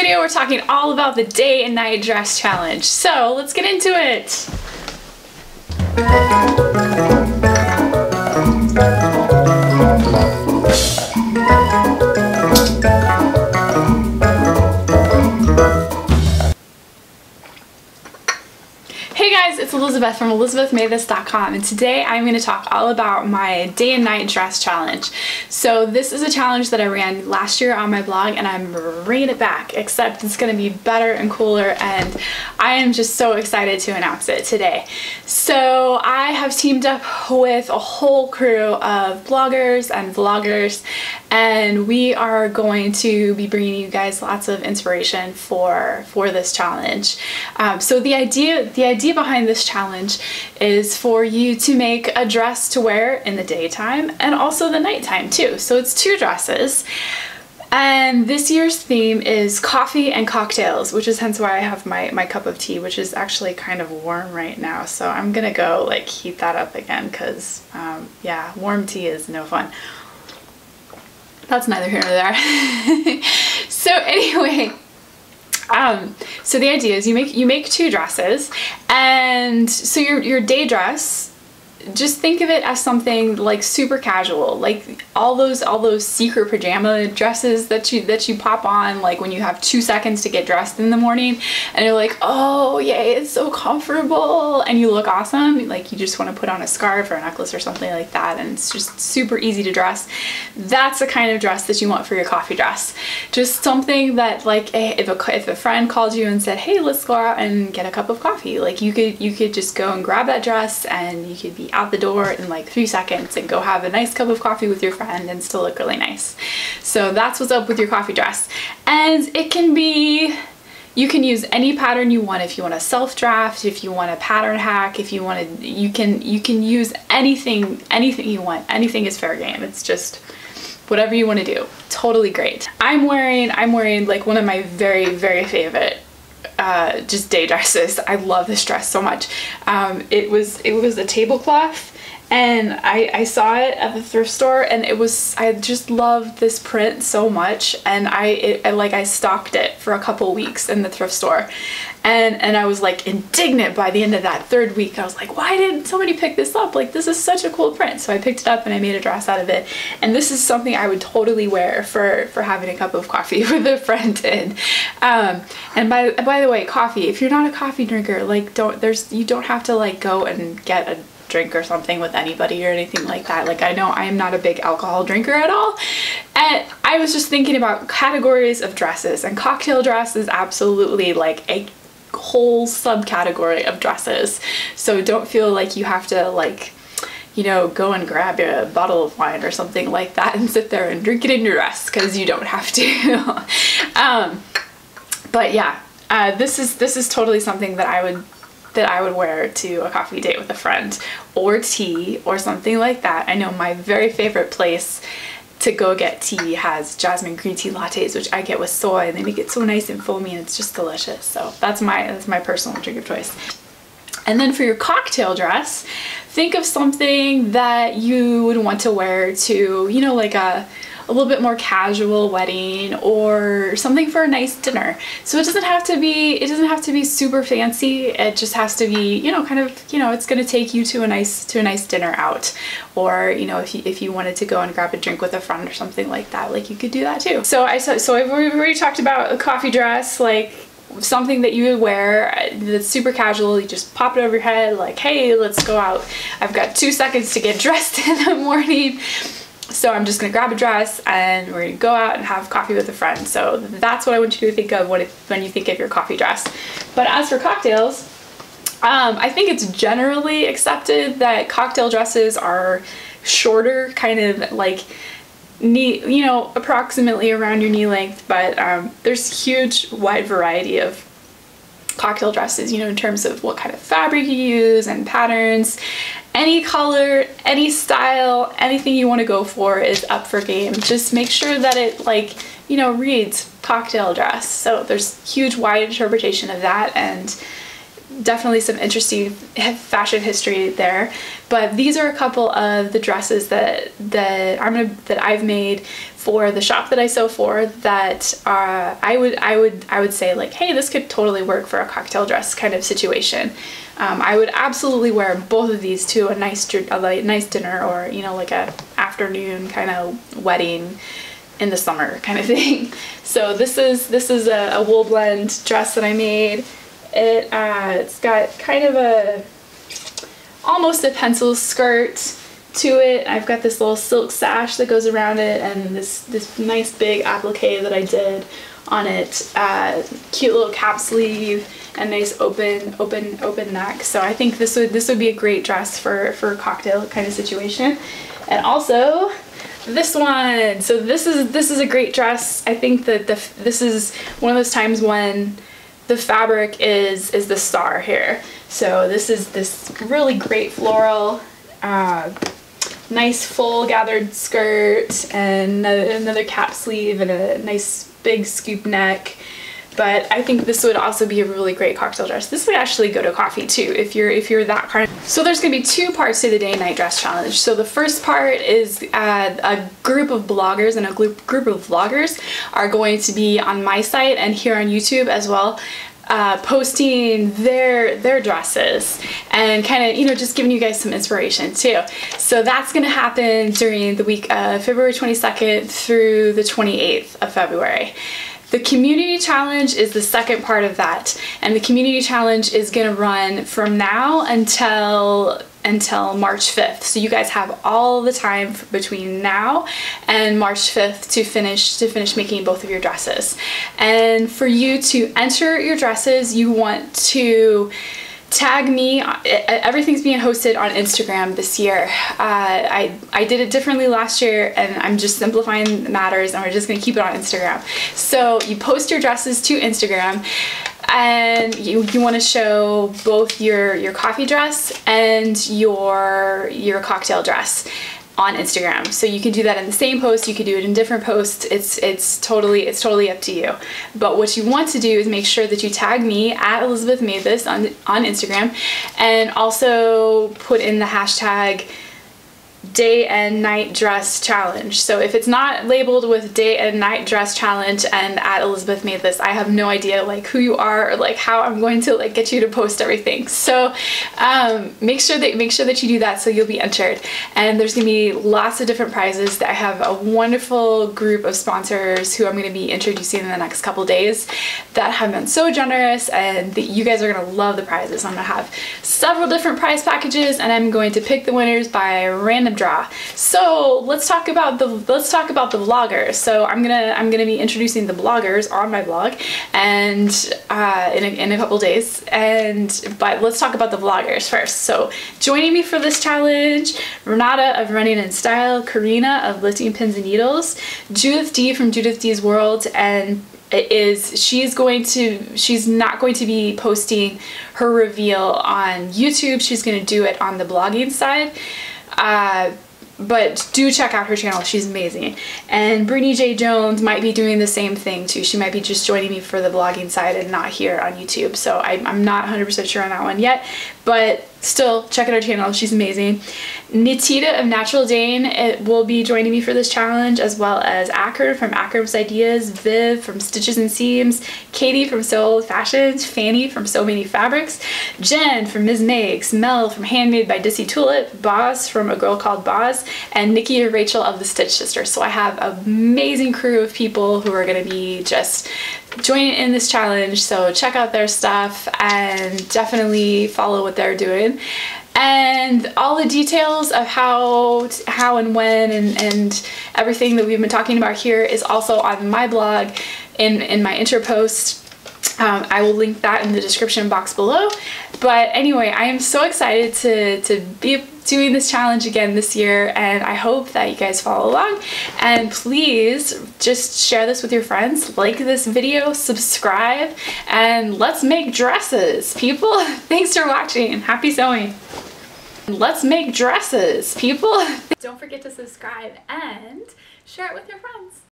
video we're talking all about the day and night dress challenge. So let's get into it. Hey guys, it's Elizabeth from ElizabethMadeThis.com, and today I'm going to talk all about my day and night dress challenge. So this is a challenge that I ran last year on my blog, and I'm bringing it back, except it's going to be better and cooler, and I am just so excited to announce it today. So I have teamed up with a whole crew of bloggers and vloggers, and we are going to be bringing you guys lots of inspiration for this challenge. So the idea behind this challenge is for you to make a dress to wear in the daytime and also the nighttime too. So it's 2 dresses. And this year's theme is coffee and cocktails, which is hence why I have my cup of tea, which is actually kind of warm right now. So I'm gonna go like heat that up again because yeah, warm tea is no fun. That's neither here nor there. So anyway, so the idea is you make 2 dresses, and so your day dress, just think of it as something like super casual, like all those secret pajama dresses that you pop on like when you have 2 seconds to get dressed in the morning and you're like, oh yay, it's so comfortable and you look awesome, like you just want to put on a scarf or a necklace or something like that, and it's just super easy to dress. That's the kind of dress that you want for your coffee dress. Just something that, like, if a friend called you and said, hey, let's go out and get a cup of coffee, like you could just go and grab that dress and you could be out the door in like 3 seconds and go have a nice cup of coffee with your friend and still look really nice. So that's what's up with your coffee dress. And it can be, you can use any pattern you want. If you want a self-draft, if you want a pattern hack, if you want to, you can use anything you want. Anything is fair game. It's just whatever you want to do. Totally great. I'm wearing like one of my very favorite just day dresses. I love this dress so much. It was a tablecloth, and I saw it at the thrift store, and I just loved this print so much, and I stalked it for a couple weeks in the thrift store, and I was like indignant by the end of that 3rd week. I was like, why didn't somebody pick this up? Like, this is such a cool print. So I picked it up and I made a dress out of it, and this is something I would totally wear for having a cup of coffee with a friend in. And by the way, coffee, if you're not a coffee drinker, like you don't have to like go and get a drink or something with anybody or anything like that. Like, I know I am not a big alcohol drinker at all, and I was just thinking about categories of dresses, and cocktail dress is absolutely like a whole subcategory of dresses. So don't feel like you have to, like, you know, go and grab a bottle of wine or something like that and sit there and drink it in your dress, because you don't have to. But yeah, this is totally something that I would wear to a coffee date with a friend, or tea or something like that. I know my very favorite place to go get tea has jasmine green tea lattes, which I get with soy, and they make it so nice and foamy, and it's just delicious. So that's my personal drink of choice. And then for your cocktail dress, think of something that you would want to wear to, you know, like a little bit more casual wedding, or something for a nice dinner. So it doesn't have to be super fancy. It just has to be, you know, kind of, you know, it's going to take you to a nice dinner out, or, you know, if you wanted to go and grab a drink with a friend or something like that, like you could do that too. So we've already talked about a coffee dress, like something that you would wear that's super casual. You just pop it over your head, like, hey, let's go out. I've got 2 seconds to get dressed in the morning, so I'm just gonna grab a dress and we're gonna go out and have coffee with a friend. So that's what I want you to think of when you think of your coffee dress. But as for cocktails, I think it's generally accepted that cocktail dresses are shorter, kind of like knee, you know, approximately around your knee length, but there's huge wide variety of cocktail dresses, you know, in terms of what kind of fabric you use and patterns. Any color, any style, anything you want to go for is up for game. Just make sure that it, like, you know, reads cocktail dress. So there's huge wide interpretation of that, and definitely some interesting fashion history there. But these are a couple of the dresses that I've made for the shop that I sew for, that I would say like, hey, this could totally work for a cocktail dress kind of situation. I would absolutely wear both of these to a nice dinner, or, you know, like a afternoon kind of wedding in the summer kind of thing. So this is a wool blend dress that I made. It's got kind of almost a pencil skirt to it. I've got this little silk sash that goes around it, and this nice big applique that I did on it. Cute little cap sleeve and nice open neck. So I think this would be a great dress for a cocktail kind of situation. And also this one. So this is a great dress. I think that this is one of those times when the fabric is the star here. So this is this really great floral, nice full gathered skirt, and another cap sleeve, and a nice big scoop neck. But I think this would also be a really great cocktail dress. This would actually go to coffee too, if you're that kind of. So there's gonna be two parts to the day and night dress challenge. So the first part is a group of bloggers and a group of vloggers are going to be on my site and here on YouTube as well, posting their dresses and kind of, you know, just giving you guys some inspiration too. So that's gonna happen during the week of February 22nd through the 28th of February. The community challenge is the second part of that, and the community challenge is gonna run from now until March 5th. So you guys have all the time between now and March 5th to finish making both of your dresses. And for you to enter your dresses, you want to tag me. Everything's being hosted on Instagram this year. I did it differently last year, and I'm just simplifying matters, and we're just gonna keep it on Instagram. So you post your dresses to Instagram, and you want to show both your coffee dress and your cocktail dress on Instagram. So you can do that in the same post, you could do it in different posts. It's totally up to you. But what you want to do is make sure that you tag me at Elizabeth Made This on Instagram, and also put in the hashtag day and night dress challenge. So if it's not labeled with day and night dress challenge and at Elizabeth Made This, I have no idea like who you are or like how I'm going to like get you to post everything. So make sure that you do that, so you'll be entered. And there's gonna be lots of different prizes. I have a wonderful group of sponsors who I'm gonna be introducing in the next couple days that have been so generous, and you guys are gonna love the prizes. I'm gonna have several different prize packages, and I'm going to pick the winners by random draw. So let's talk about the vloggers. So I'm gonna be introducing the bloggers on my blog, and in a couple days. But let's talk about the vloggers first. So joining me for this challenge: Renata of Runningnstyle, Karina of Lifting Pins and Needles, Judith D from Judith D's World, and she's not going to be posting her reveal on YouTube. She's going to do it on the blogging side. But do check out her channel, she's amazing. And Brittany J. Jones might be doing the same thing too. She might be just joining me for the blogging side and not here on YouTube. So I'm not 100% sure on that one yet, but still check out her channel, she's amazing. Nateida of Natural Dane will be joining me for this challenge, as well as Akram from Akram's Ideas, Viv from Stitches and Seams, Katie from So Old Fashioned, Fany from So Many Fabrics, Jenn from Ms Makes, Mel from Handmade by Ditsy Tulip, Boz from A Girl Called Boz, and Nikki and Rachel of the Stitch Sisters. So I have an amazing crew of people who are going to be just joining in this challenge. So check out their stuff and definitely follow what they're doing. And all the details of how and when and everything that we've been talking about here is also on my blog in my intro post. I will link that in the description box below. But anyway, I am so excited to be doing this challenge again this year, and I hope that you guys follow along. And please just share this with your friends, like this video, subscribe, and let's make dresses, people. Thanks for watching. Happy sewing. Let's make dresses, people. Don't forget to subscribe and share it with your friends.